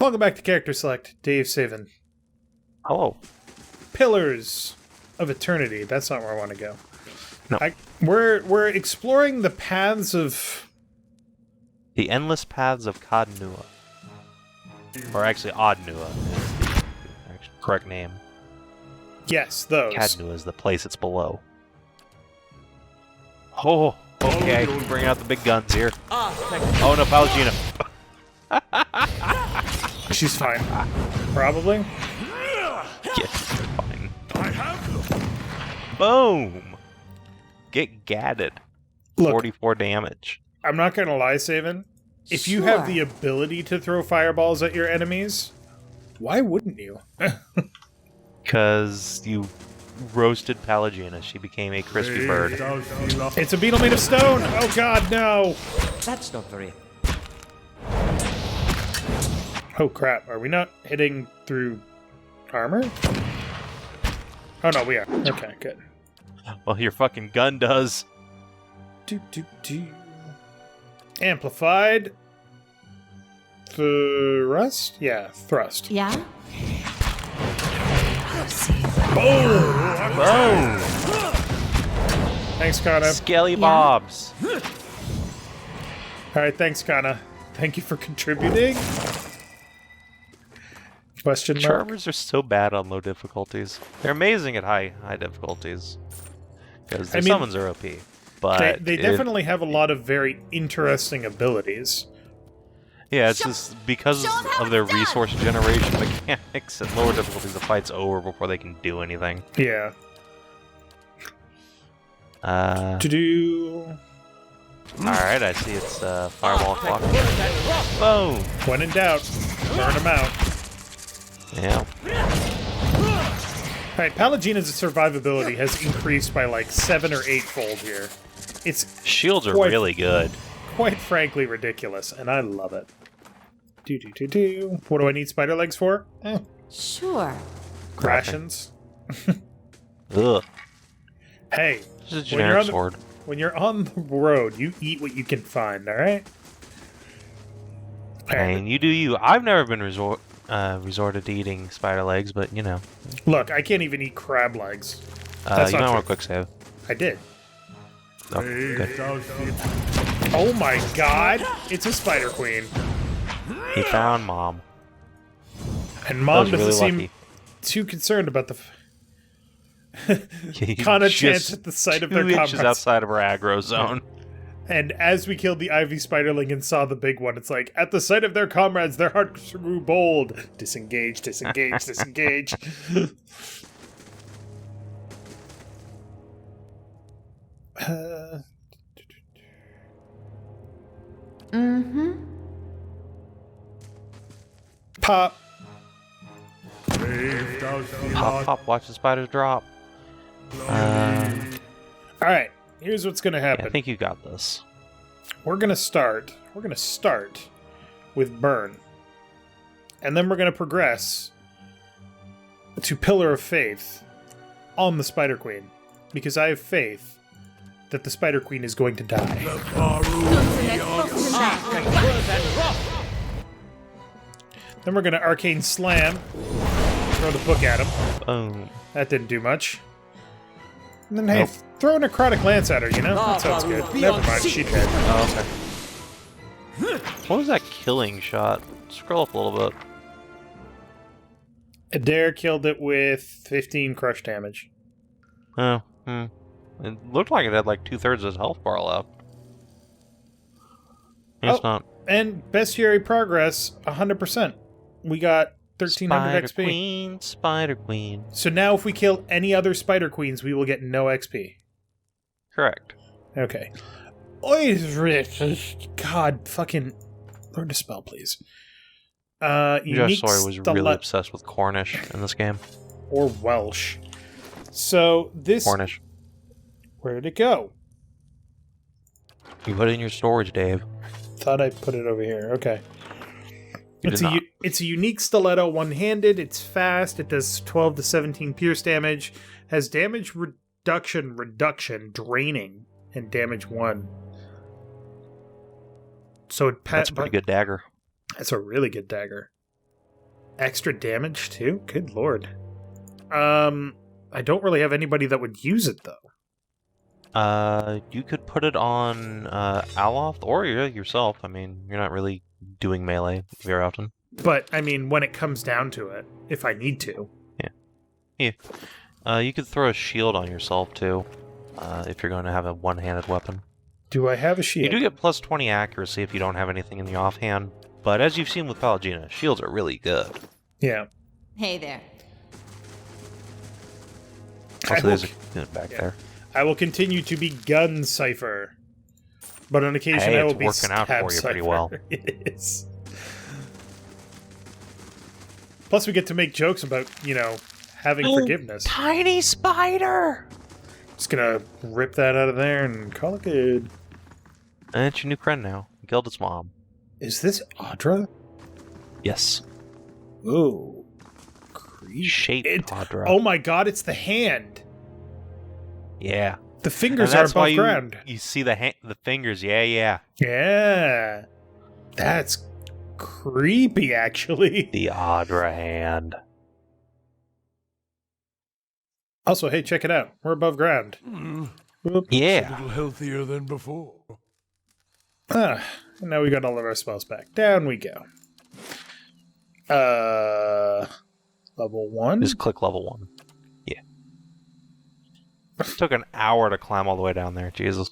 Welcome back to Character Select, Dave Savin. Hello. Pillars of Eternity. That's not where I want to go. No. We're exploring the paths of... The endless paths of Kadnua. Or actually, Oddnua is the correct name. Yes, those. Kadnua is the place it's below. Oh, okay. We're bringing out the big guns here. Oh no, Pallegina. She's fine. Probably. Yes, fine. Boom! Get gadded. Look, 44 damage. I'm not gonna lie, Savin. If you have the ability to throw fireballs at your enemies, why wouldn't you? Because you roasted Pallegina. She became a crispy bird. It's a beetle made of stone! Oh god, no! That's not very... Oh crap, are we not hitting through armor? Oh no, we are. Okay, good. Well, your fucking gun does. Amplified. Thrust? Yeah, thrust. Yeah? Boom! Boom! Thanks, Kana. Skelly Bobs. Alright, thanks, Kana. Thank you for contributing. Question mark? Charmers are so bad on low difficulties. They're amazing at high difficulties. Because their summons are OP. But they definitely have a lot of very interesting abilities. Yeah, it's just because of their resource generation mechanics. At lower difficulties, the fight's over before they can do anything. Yeah. Alright, I see it's fireball clock. Boom! When in doubt, burn them out. Yeah. Alright, Pallegina's survivability has increased by like 7 or 8-fold here. It's shields are really good. Quite frankly ridiculous, and I love it. What do I need spider legs for? Sure. Rations. Ugh. Hey, this is a generic sword. When you're on the road, you eat what you can find, alright? And you do you. I've never been resorted to eating spider legs, but you know. Look, I can't even eat crab legs. You might want a quick save. I did. Oh, good. Oh my god! It's a spider queen. He found Mom. And Mom doesn't really seem too concerned about the... Kana chants at the sight of their comrades. 2 inches outside of our aggro zone. And as we killed the Ivy Spiderling and saw the big one, it's like, at the sight of their comrades, their hearts grew bold. Disengage, disengage, disengage. Pop. Pop, pop, watch the spiders drop. Alright, here's what's gonna happen. Yeah, I think you got this. We're gonna start with Burn. And then we're gonna progress to Pillar of Faith on the Spider Queen. Because I have faith that the Spider Queen is going to die. Then we're gonna Arcane Slam. Throw the book at him. Boom. That didn't do much. And then, hey, throw a Necrotic Lance at her, you know? That sounds good. Never mind, she's dead. Oh, okay. What was that killing shot? Scroll up a little bit. Adair killed it with 15 crush damage. Oh, It looked like it had like 2/3 of his health bar left. It's not. And bestiary progress, 100%. We got 1300 XP. Spider Queen. So now if we kill any other Spider Queens, we will get no XP. Correct. Okay. God, fucking... Learn to spell, please. Josh Sawyer was really obsessed with Cornish in this game. Or Welsh. So this... Cornish. Where did it go? You put it in your storage, Dave. Thought I put it over here. Okay. You It's a unique stiletto, one-handed, it's fast, it does 12 to 17 pierce damage, has damage reduction, draining, and damage 1. So that's a pretty good dagger. That's a really good dagger. Extra damage, too? Good lord. I don't really have anybody that would use it, though. You could put it on Aloth or yourself. I mean, you're not really doing melee very often. But, I mean, when it comes down to it, if I need to. Yeah. You could throw a shield on yourself, too, if you're going to have a one-handed weapon. Do I have a shield? You do get plus 20 accuracy if you don't have anything in the offhand, but as you've seen with Pallegina, shields are really good. Yeah. Hey there. Also, there's a unit back there. I will continue to be gun Cypher. But on occasion Hey, I will it's be working out stab for you Cypher. pretty well. It is. Plus we get to make jokes about, having forgiveness. Tiny spider! Just gonna rip that out of there and call it good. And it's your new friend now. You killed its mom. Is this Audra? Yes. Ooh. Creepy. Shaped Audra. Oh my god, it's the hand. Yeah. The fingers And are that's above why ground. You see the fingers, yeah. Yeah. That's creepy, actually. The Audra hand. Also, hey, check it out. We're above ground. Whoop. Yeah. A little healthier than before. And now we got all of our spells back. Down we go. Level 1? Just click level 1. Yeah. It took an hour to climb all the way down there. Jesus.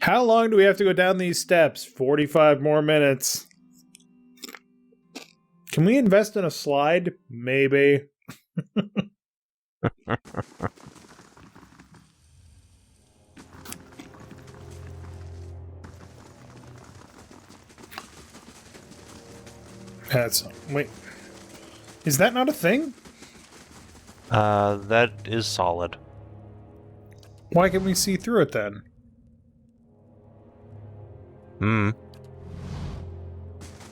How long do we have to go down these steps? 45 more minutes. Can we invest in a slide? Maybe. Wait. Is that not a thing? That is solid. Why can we see through it then?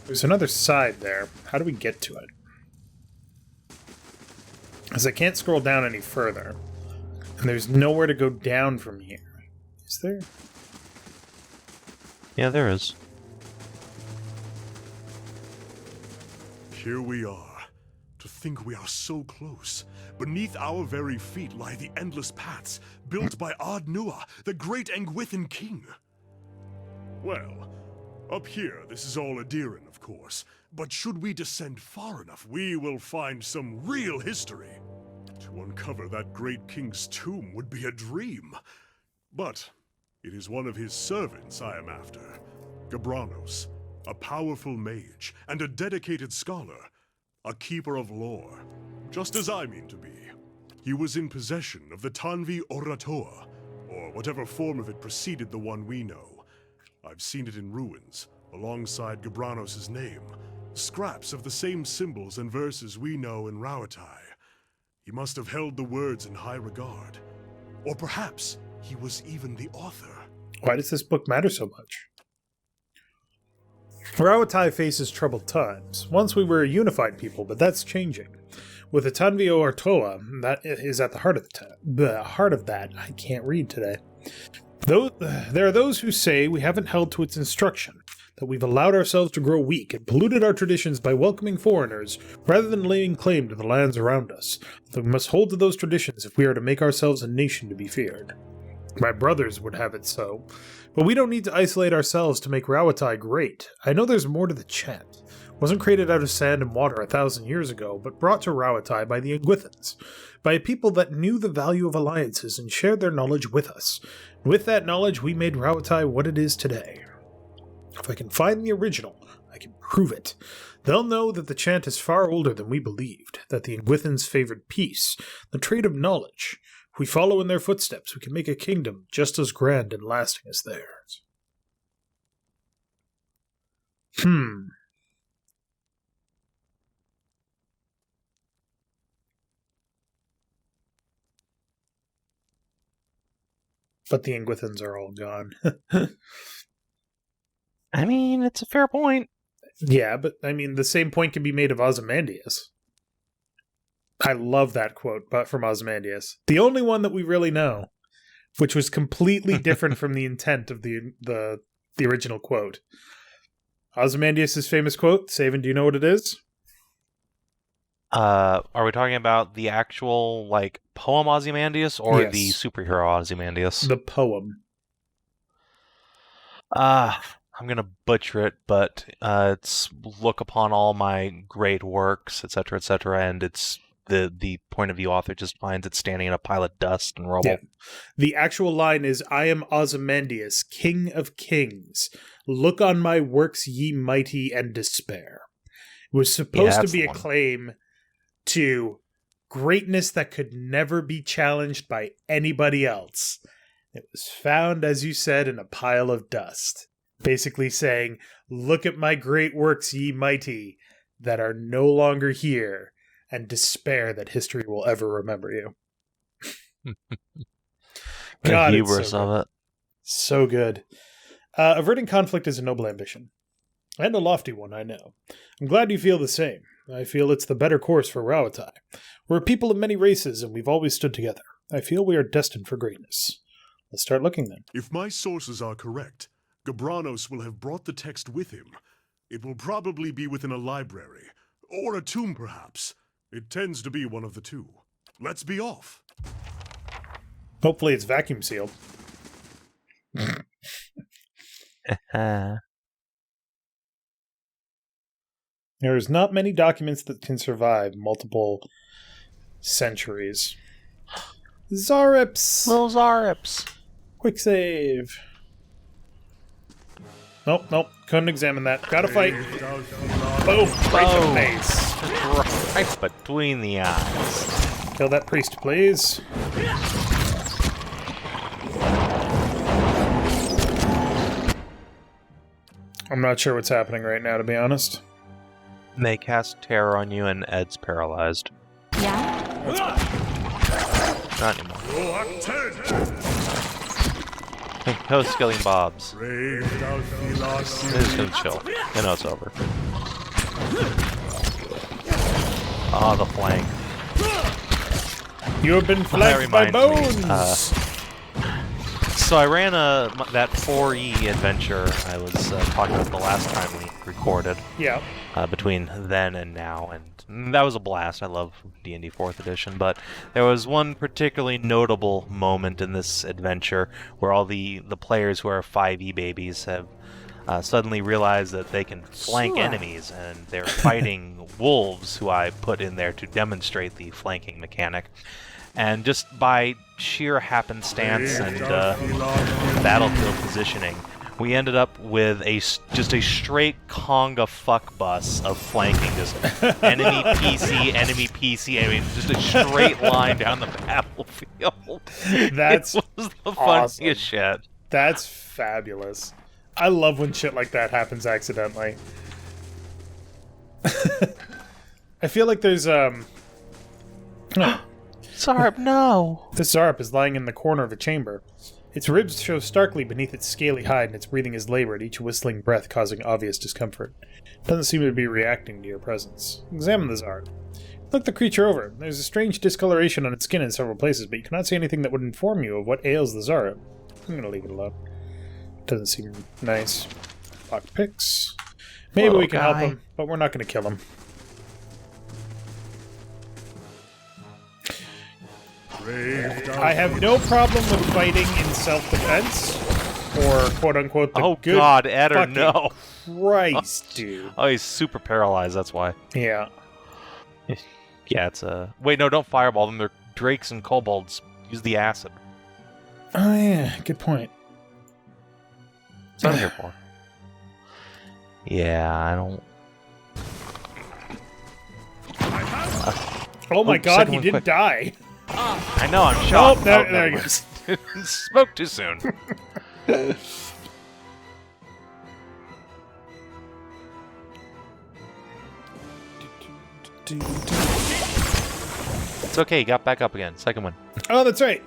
There's another side there. How do we get to it? Because I can't scroll down any further. And there's nowhere to go down from here. Is there? Yeah, there is. Here we are. To think we are so close. Beneath our very feet lie the endless paths built by Ard Nua, the great Engwithan king. Well, up here this is all Adiran, of course. But should we descend far enough, we will find some real history. To uncover that great king's tomb would be a dream. But it is one of his servants I am after. Gabranos, a powerful mage and a dedicated scholar. A keeper of lore, just as I mean to be. He was in possession of the Tanvi Oratoa, or whatever form of it preceded the one we know. I've seen it in ruins, alongside Gabranos' name, scraps of the same symbols and verses we know in Rauatai. He must have held the words in high regard. Or perhaps he was even the author. Why does this book matter so much? Rauatai faces troubled times. Once we were a unified people, but that's changing. With the Tanvi Oratoa, that is at the heart of that. I can't read today. There are those who say we haven't held to its instruction, that we've allowed ourselves to grow weak and polluted our traditions by welcoming foreigners rather than laying claim to the lands around us. That we must hold to those traditions if we are to make ourselves a nation to be feared. My brothers would have it so. But we don't need to isolate ourselves to make Rauatai great. I know there's more to the chant. It wasn't created out of sand and water 1,000 years ago, but brought to Rauatai by the Engwithans, by a people that knew the value of alliances and shared their knowledge with us. And with that knowledge, we made Rauatai what it is today. If I can find the original, I can prove it. They'll know that the chant is far older than we believed, that the Engwithans favored peace, the trade of knowledge. If we follow in their footsteps, we can make a kingdom just as grand and lasting as theirs. But the Engwithans are all gone. I mean, it's a fair point. Yeah, but I mean, the same point can be made of Ozymandias. I love that quote, but from Ozymandias. The only one that we really know, which was completely different from the intent of the original quote. Ozymandias' famous quote, Savin, do you know what it is? Are we talking about the actual, like, poem Ozymandias or Yes. the superhero Ozymandias? The poem. I'm gonna butcher it, but it's look upon all my great works, etc., etc., and it's the point of view author just finds it standing in a pile of dust and rubble. Yeah. The actual line is, I am Ozymandias, king of kings. Look on my works, ye mighty, and despair. It was supposed to be a claim to greatness that could never be challenged by anybody else. It was found, as you said, in a pile of dust. Basically saying, look at my great works, ye mighty, that are no longer here, and despair that history will ever remember you. God, the hubris of it. So good. Averting conflict is a noble ambition. And a lofty one, I know. I'm glad you feel the same. I feel it's the better course for Rauatai. We're a people of many races, and we've always stood together. I feel we are destined for greatness. Let's start looking then. If my sources are correct, Gabranos will have brought the text with him. It will probably be within a library, or a tomb perhaps. It tends to be one of the two. Let's be off. Hopefully it's vacuum sealed. There's not many documents that can survive multiple centuries. Xaurips! Little Xaurips. Quick save. Nope. Couldn't examine that. Gotta fight. Boom! Right to the face. Right between the eyes. Kill that priest, please. I'm not sure what's happening right now, to be honest. They cast terror on you and Ed's paralyzed. Yeah? Not anymore. No skilling bobs. This is gonna chill. I know it's over. Ah, the flank. You have been flanked by bones! So I ran that 4E adventure I was talking about the last time we recorded. Yeah. Between then and now, and that was a blast. I love D&D 4th edition, but there was one particularly notable moment in this adventure where all the players who are 5E babies have suddenly realized that they can flank enemies, and they're fighting wolves who I put in there to demonstrate the flanking mechanic. And just by sheer happenstance and battlefield positioning, we ended up with just a straight conga fuck bus of flanking, just enemy PC, I mean, just a straight line down the battlefield. That's it was the awesome. funniest shit. That's fabulous. I love when shit like that happens accidentally. I feel like there's Xaurip, no! The Xaurip is lying in the corner of a chamber. Its ribs show starkly beneath its scaly hide, and its breathing is labored, each whistling breath causing obvious discomfort. It doesn't seem to be reacting to your presence. Examine the Xaurip. Look the creature over. There's a strange discoloration on its skin in several places, but you cannot see anything that would inform you of what ails the Xaurip. I'm gonna leave it alone. Doesn't seem nice. Locked picks. Maybe we can help him, but we're not gonna kill him. I have no problem with fighting in self-defense, or quote-unquote the oh good god, Ed or no. Christ, dude. Oh, he's super paralyzed, that's why. Yeah. Yeah, it's a... Wait, no, don't fireball them. They're drakes and kobolds. Use the acid. Oh, yeah, good point. That's what I'm here for. Yeah, I don't... Oh my god, he didn't die. I know, I'm shocked. Oh, there he goes. Spoke too soon. It's okay, he got back up again. Second one. Oh, that's right.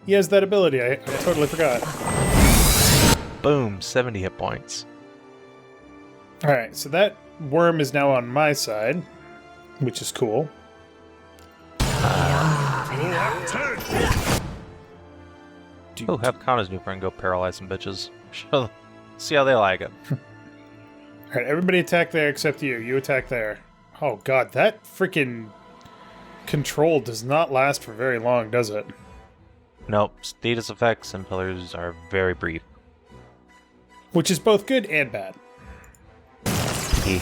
He has that ability. I totally forgot. Boom, 70 hit points. Alright, so that worm is now on my side, which is cool. Oh, have Kana's new friend go paralyze some bitches. See how they like it. Alright, everybody attack there except you. You attack there. Oh god, that freaking control does not last for very long, does it? Nope, status effects and pillars are very brief. Which is both good and bad. E.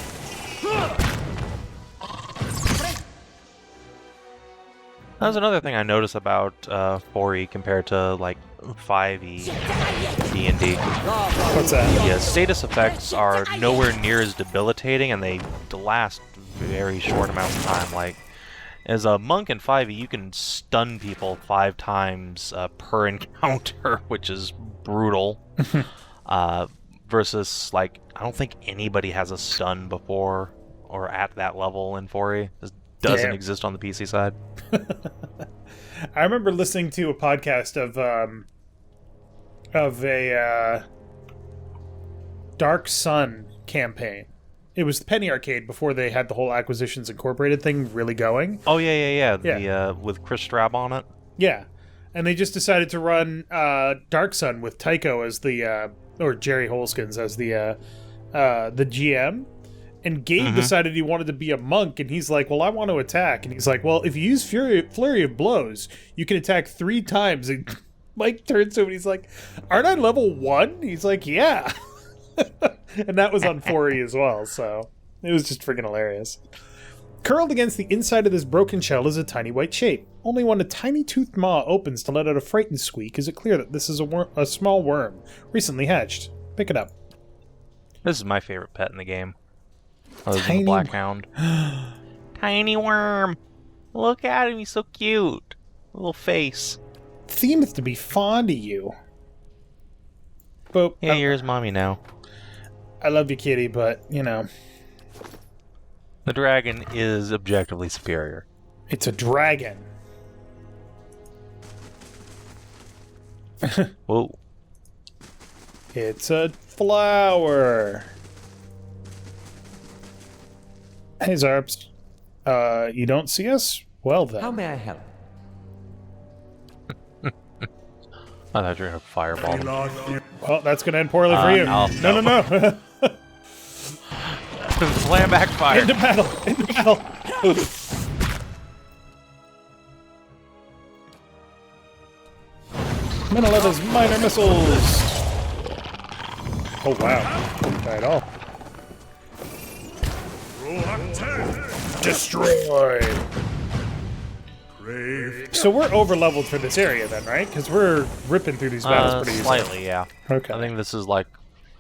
That was another thing I noticed about 4E compared to like 5E D&D. What's that? Yeah, status effects are nowhere near as debilitating, and they last very short amounts of time. Like, as a monk in 5e, you can stun people 5 times per encounter, which is brutal. Versus, like, I don't think anybody has a stun before or at that level in 4e. It doesn't exist on the PC side. I remember listening to a podcast of a Dark Sun campaign. It was the Penny Arcade before they had the whole Acquisitions Incorporated thing really going. Oh, yeah. The with Chris Strab on it. Yeah. And they just decided to run Dark Sun with Tycho as the, or Jerry Holskins as the GM. And Gabe decided he wanted to be a monk, and he's like, well, I want to attack. And he's like, well, if you use Flurry of Blows, you can attack 3 times. And Mike turns to him and he's like, aren't I level 1? He's like, yeah. And that was on 4E as well, so it was just freaking hilarious. Curled against the inside of this broken shell is a tiny white shape. Only when a tiny toothed maw opens to let out a frightened squeak is it clear that this is a small worm, recently hatched. Pick it up. This is my favorite pet in the game. Other than Tiny the Black Hound. Tiny worm! Look at him, he's so cute. Little face. Seems to be fond of you. But Yeah, here's mommy now. I love you, kitty, but, you know. The dragon is objectively superior. It's a dragon. Whoa. It's a flower. Hey, Zarps. You don't see us? Well, then. How may I help? I thought you were going to fireball him. Well, that's going to end poorly for you. No. Slam backfire. Into battle. Mineletha's minor missiles. Oh, wow. Not at all. Destroy. So we're over-leveled for this area then, right? Because we're ripping through these battles pretty easily. Slightly, yeah. Okay. I think this is like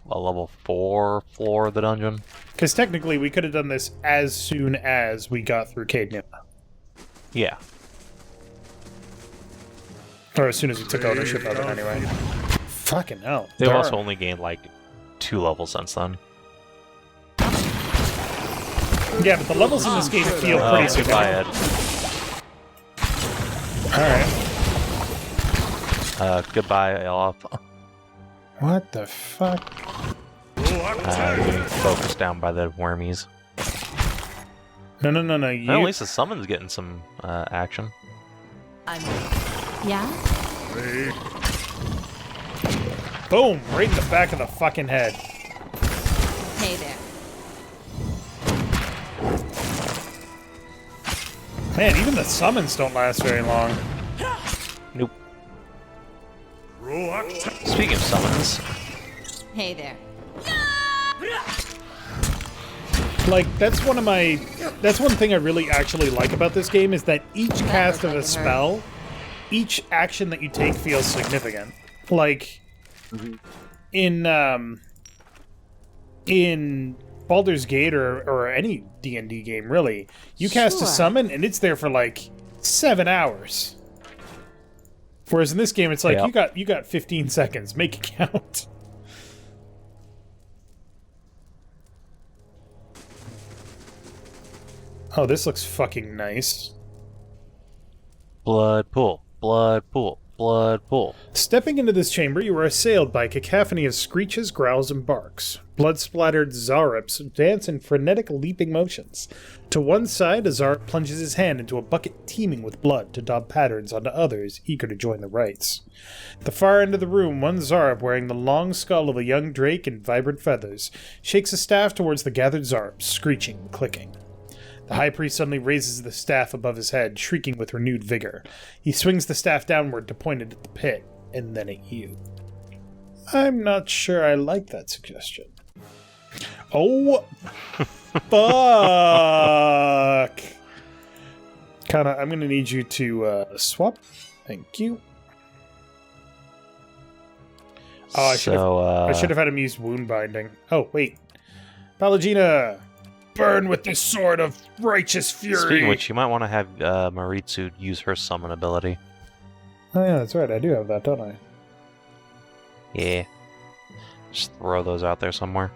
a level 4 floor of the dungeon. Because technically we could have done this as soon as we got through Cade Newman. Yeah. Or as soon as we took ownership of it anyway. Fucking hell. They've Darn. also only gained like 2 levels since then. Yeah, but the levels in this game feel pretty significant. Alright. Goodbye, Olaf. What the fuck? Getting focused down by the wormies. No. Well, at least the summon's getting some action. Yeah? Boom! Right in the back of the fucking head. Hey there. Man, even the summons don't last very long. Nope. Speaking of summons, Hey there. Like, that's one thing I really actually like about this game is that each cast of a spell, each action that you take feels significant. Like, in Baldur's Gate or any D&D game, really, you cast a summon and it's there for like 7 hours. Whereas in this game, it's like, you got 15 seconds. Make it count. Oh, this looks fucking nice. blood pool, blood pool, blood pool. Stepping into this chamber, you are assailed by a cacophony of screeches, growls, and barks. Blood-splattered Xaurips dance in frenetic leaping motions. To one side, a Xaurip plunges his hand into a bucket teeming with blood to daub patterns onto others eager to join the rites. At the far end of the room, one Xaurip wearing the long skull of a young drake and vibrant feathers shakes a staff towards the gathered Xaurips, screeching and clicking. The high priest suddenly raises the staff above his head, shrieking with renewed vigor. He swings the staff downward to point it at the pit, and then at you. I'm not sure I like that suggestion. Oh, fuck! Kana, I'm gonna need you to swap. Thank you. Oh, I should have had him use wound binding. Oh, wait. Pallegina, burn with the sword of righteous fury. Speaking of which, you might want to have Maritsu use her summon ability. Oh yeah, that's right. I do have that, don't I? Yeah. Just throw those out there somewhere.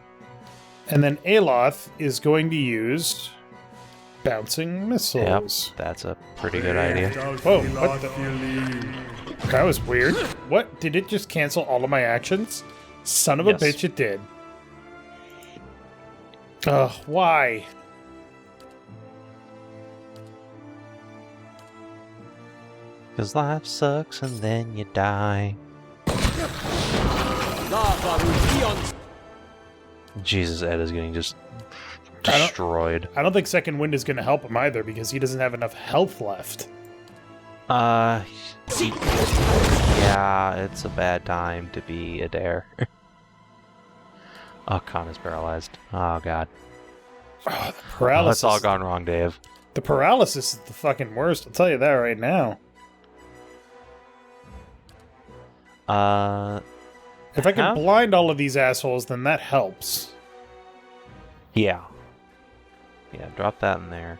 And then Aloth is going to use bouncing missiles. Yep, that's a pretty good idea. Whoa, what the... That was weird. What? Did it just cancel all of my actions? Son of a bitch, it did. Ugh, why? Because life sucks and then you die. Jesus, Ed is getting just destroyed. I don't think Second Wind is going to help him either because he doesn't have enough health left. Yeah, it's a bad time to be a dare. Oh, Khan is paralyzed. Oh, God. Oh, the paralysis. It's all gone wrong, Dave. The paralysis is the fucking worst. I'll tell you that right now. If I can blind all of these assholes, then that helps. Yeah. Yeah, drop that in there.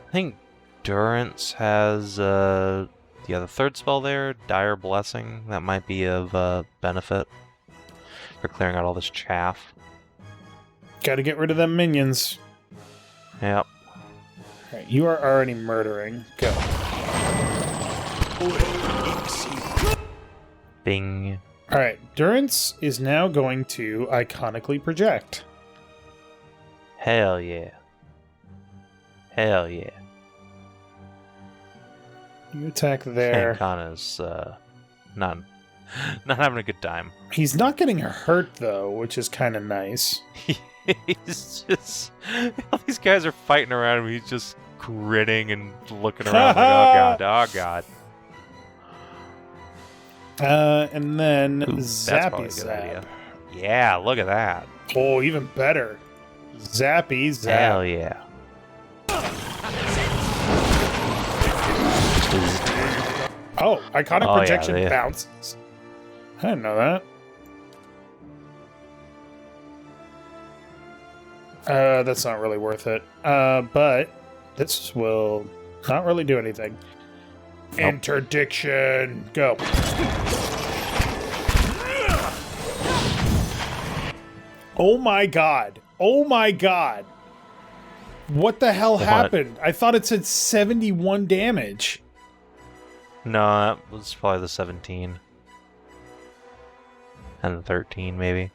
I think Durance has, the third spell there, Dire Blessing. That might be of benefit for clearing out all this chaff. Gotta get rid of them minions. Yep. Alright, you are already murdering. Go. Bing. Alright, Durance is now going to iconically project. Hell yeah. Hell yeah. You attack there. And Kana's not having a good time. He's not getting hurt, though, which is kind of nice. He's just... All these guys are fighting around him. He's just grinning and looking around like, oh god, oh god. And then Ooh, Zappy that's Zap. idea. Yeah, look at that. Oh, even better. Zappy Zap. Hell yeah. Oh, iconic projection yeah, bounces. I didn't know that. That's not really worth it. But this will not really do anything. Nope. Interdiction. Go. Oh my god. Oh my god. What the hell happened? I thought it said 71 damage. No, that was probably the 17. And the 13, maybe.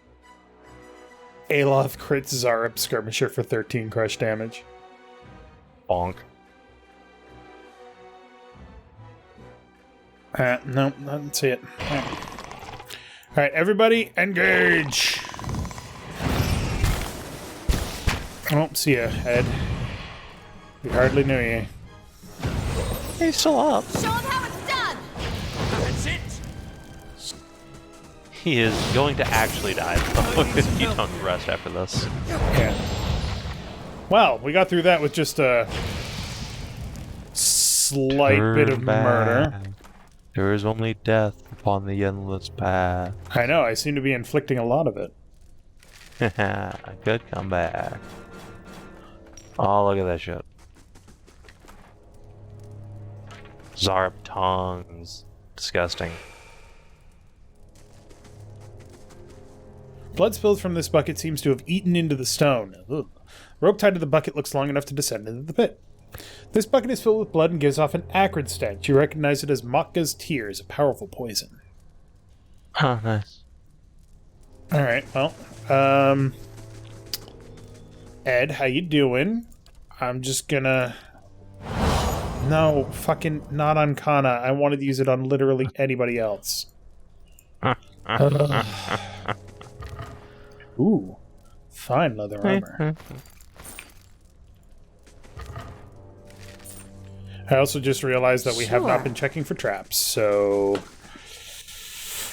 Aloth crits Xaurip Skirmisher for 13 crush damage. Bonk. No, I didn't see it. Alright, everybody, engage! Oh, see ya, Ed. We hardly knew you. He's still up. Show him how it's done! That's it! He is going to actually die though, if you don't rest after this. Yeah. Well, we got through that with just a slight bit of murder. There is only death upon the endless path. I know, I seem to be inflicting a lot of it. Good comeback. Oh, look at that shit. Xaurip tongues. Disgusting. Blood spilled from this bucket seems to have eaten into the stone. Ugh. Rope tied to the bucket looks long enough to descend into the pit. This bucket is filled with blood and gives off an acrid stench. You recognize it as Mokka's tears, a powerful poison. Oh, nice. Alright, well, Ed, how you doing? I'm just gonna... No, fucking not on Kana. I wanted to use it on literally anybody else. Ooh, fine leather armor. I also just realized that we have not Sure. been checking for traps, so...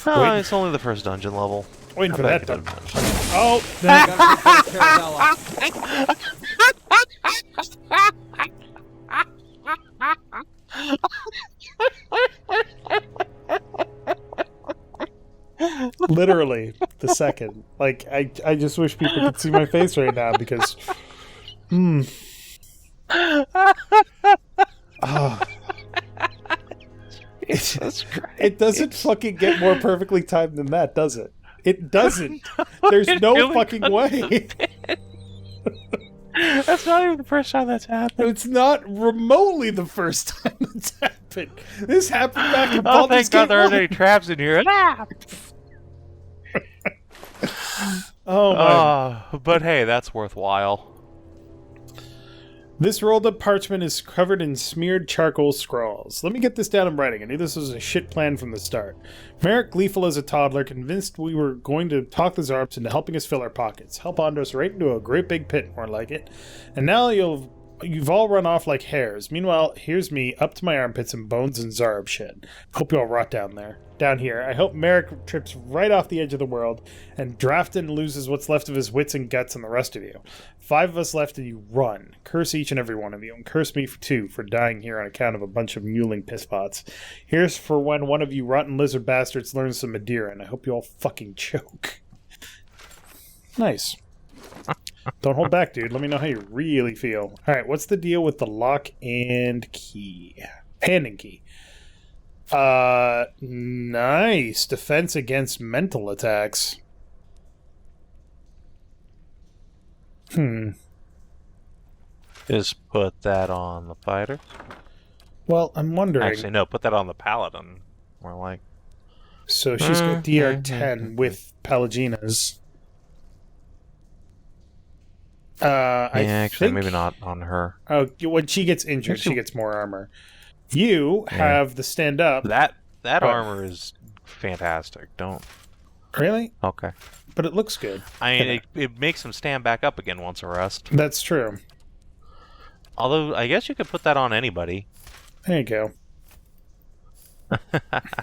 Oh, Wait. it's only the first dungeon level. Waiting I for bet that you to... didn't. Oh! Literally, the second. Like, I just wish people could see my face right now, because... Oh. It doesn't fucking get more perfectly timed than that, does it? It doesn't. There's it no really fucking way. That's not even the first time that's happened. It's not remotely the first time it's happened. This happened back in Oh, Baldur's thank God Gate there aren't 1. any traps in here. Oh my. But hey, that's worthwhile. This rolled up parchment is covered in smeared charcoal scrawls. Let me get this down in writing. I knew this was a shit plan from the start. Merrick, gleeful as a toddler, convinced we were going to talk the Xaurups into helping us fill our pockets. Help on us right into a great big pit, more like it. And now you've all run off like hares. Meanwhile, here's me, up to my armpits in bones and Xaurup shit. Hope you all rot down there. Down here. I hope Merrick trips right off the edge of the world, and Drafton loses what's left of his wits and guts and the rest of you. 5 of us left and you run. Curse each and every one of you, and curse me too for dying here on account of a bunch of mewling pisspots. Here's for when one of you rotten lizard bastards learns some Madeira, and I hope you all fucking choke. Nice. Don't hold back, dude. Let me know how you really feel. Alright, what's the deal with the lock and key? Handing key. Nice. Defense against mental attacks. Just put that on the fighter. Well, I'm wondering. Actually, no, put that on the paladin. More like. So she's got DR10 with Pelagina's. Actually, maybe not on her. Oh, when she gets injured, she gets more armor. You have the stand up. That What? armor is fantastic. Don't. Really? Okay. But it looks good. I mean, it makes him stand back up again once a rest. That's true. Although, I guess you could put that on anybody. There you go.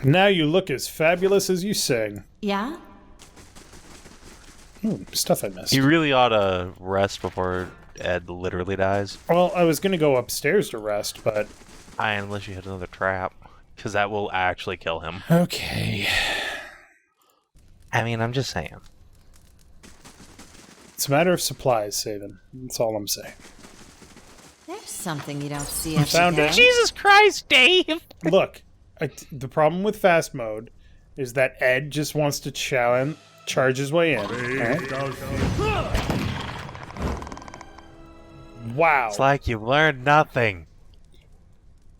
Now you look as fabulous as you sing. Yeah? Stuff I missed. You really ought to rest before Ed literally dies. Well, I was going to go upstairs to rest, but... Unless you hit another trap. Because that will actually kill him. Okay. I mean, I'm just saying. It's a matter of supplies, Savin. That's all I'm saying. There's something you don't see I every found day. it. Jesus Christ, Dave! Look, the problem with fast mode is that Ed just wants to charge his way in. Right? Wow. It's like you've learned nothing.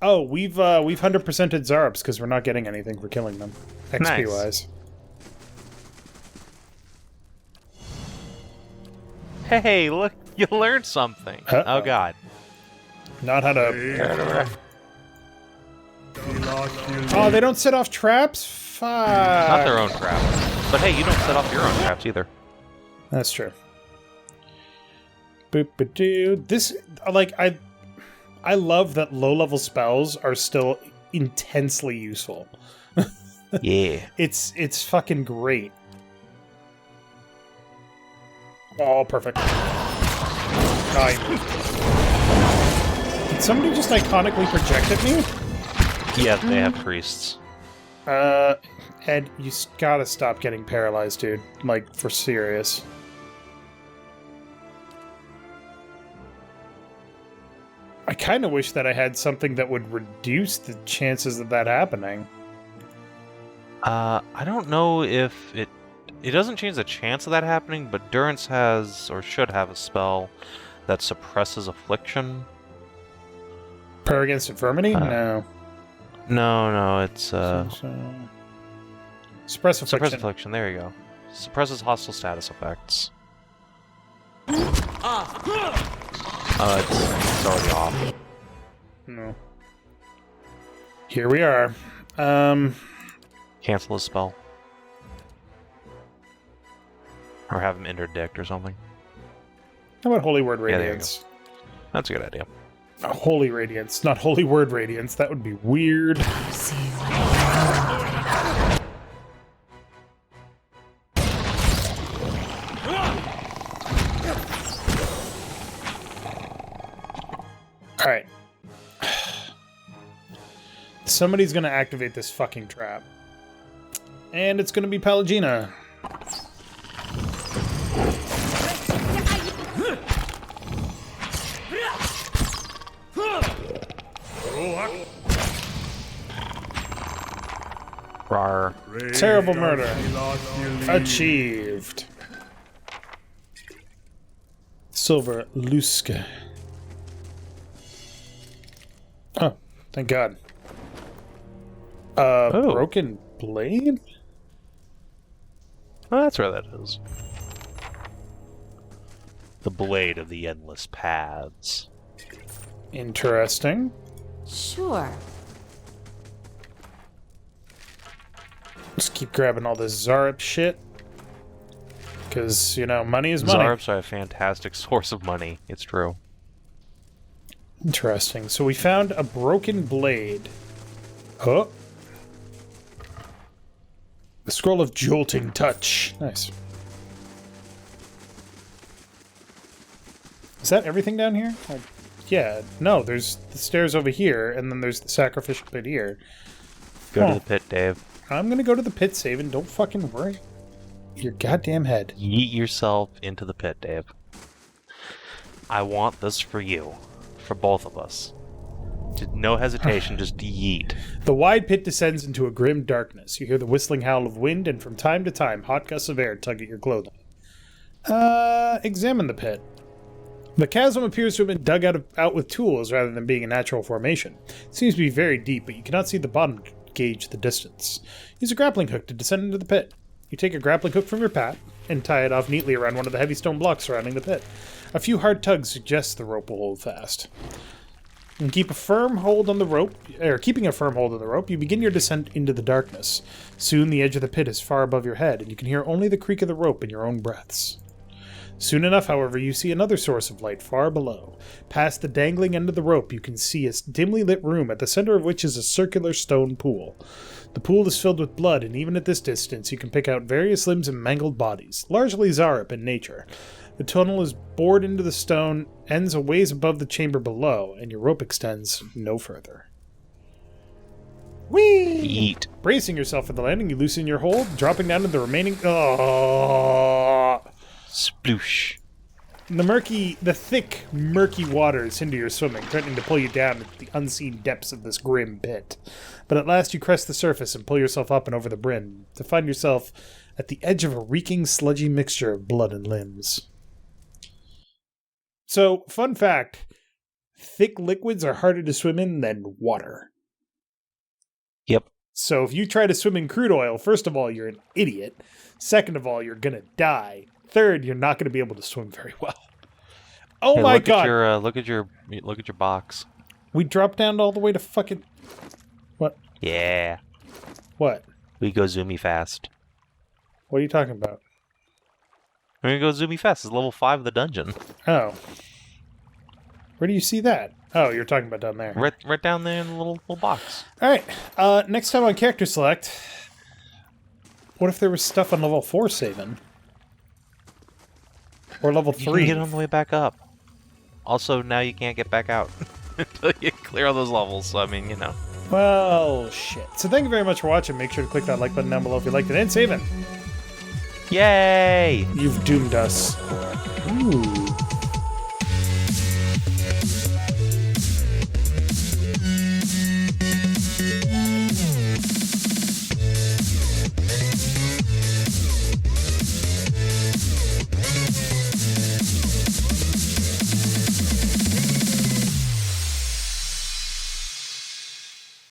Oh, we've 100%ed Xaurups because we're not getting anything for killing them. XP wise. Hey, look, you learned something. Uh-oh. Oh, God. Not how to... Oh, they don't set off traps? Fuck. Not their own traps. But hey, you don't set off your own traps either. That's true. Boop-a-doo. This, like, I love that low-level spells are still intensely useful. Yeah. It's fucking great. Oh, perfect. Did somebody just iconically project at me? Yeah, they have priests. Ed, you gotta stop getting paralyzed, dude. Like, for serious. I kind of wish that I had something that would reduce the chances of that happening. I don't know if it doesn't change the chance of that happening, but Durance has, or should have, a spell that suppresses affliction. Prayer against infirmity? No. No, it's Suppress affliction. suppress affliction. There you go. Suppresses hostile status effects. It's already off. No. Here we are. Cancel his spell. Or have him interdict or something. How about Holy Word Yeah, there you Radiance? That's a good idea. Holy Radiance, not Holy Word Radiance. That would be weird. See what Alright. Somebody's gonna activate this fucking trap. And it's gonna be Pallegina. Rar. Terrible murder. Achieved. Silver Luska. Oh, thank God. Broken blade? Oh, that's where that is. The blade of the endless paths. Interesting. Sure. Just keep grabbing all this Xaurip shit. Because, you know, money is money. Xaurips are a fantastic source of money. It's true. Interesting. So we found a broken blade. Oh. The scroll of jolting touch. Nice. Is that everything down here? Yeah. No, there's the stairs over here, and then there's the sacrificial pit here. Go to the pit, Dave. I'm gonna go to the pit, Savin. Don't fucking worry. Your goddamn head. Yeet yourself into the pit, Dave. I want this for you. For both of us. No hesitation, just yeet. The wide pit descends into a grim darkness. You hear the whistling howl of wind, and from time to time, hot gusts of air tug at your clothing. Examine the pit. The chasm appears to have been dug out with tools rather than being a natural formation. It seems to be very deep, but you cannot see the bottom to gauge the distance. Use a grappling hook to descend into the pit. You take a grappling hook from your pack and tie it off neatly around one of the heavy stone blocks surrounding the pit. A few hard tugs suggest the rope will hold fast. And keeping a firm hold on the rope, you begin your descent into the darkness. Soon the edge of the pit is far above your head, and you can hear only the creak of the rope in your own breaths. Soon enough, however, you see another source of light far below. Past the dangling end of the rope, you can see a dimly lit room, at the center of which is a circular stone pool. The pool is filled with blood, and even at this distance, you can pick out various limbs and mangled bodies, largely Xaurip in nature. The tunnel is bored into the stone, ends a ways above the chamber below, and your rope extends no further. Whee! Eat. Bracing yourself for the landing, you loosen your hold, dropping down to the remaining... Sploosh. The thick, murky waters hinder your swimming, threatening to pull you down into the unseen depths of this grim pit. But at last you crest the surface and pull yourself up and over the brim, to find yourself at the edge of a reeking, sludgy mixture of blood and limbs. So, fun fact, thick liquids are harder to swim in than water. Yep. So if you try to swim in crude oil, first of all, you're an idiot. Second of all, you're gonna die. Third, you're not gonna be able to swim very well. Oh Hey, my god! Look at your box. We dropped down all the way to fucking... What? Yeah. What? We go zoomy fast. What are you talking about? We're gonna go zoomy fast. It's level 5 of the dungeon. Oh. Where do you see that? Oh, you're talking about down there. Right down there in the little box. Alright, next time on Character Select, what if there was stuff on level 4 saving? Or level 3? You can get on the way back up. Also, now you can't get back out until you clear all those levels, so I mean, you know. Well, shit. So thank you very much for watching. Make sure to click that like button down below if you liked it. And Savin! Yay! You've doomed us. Ooh.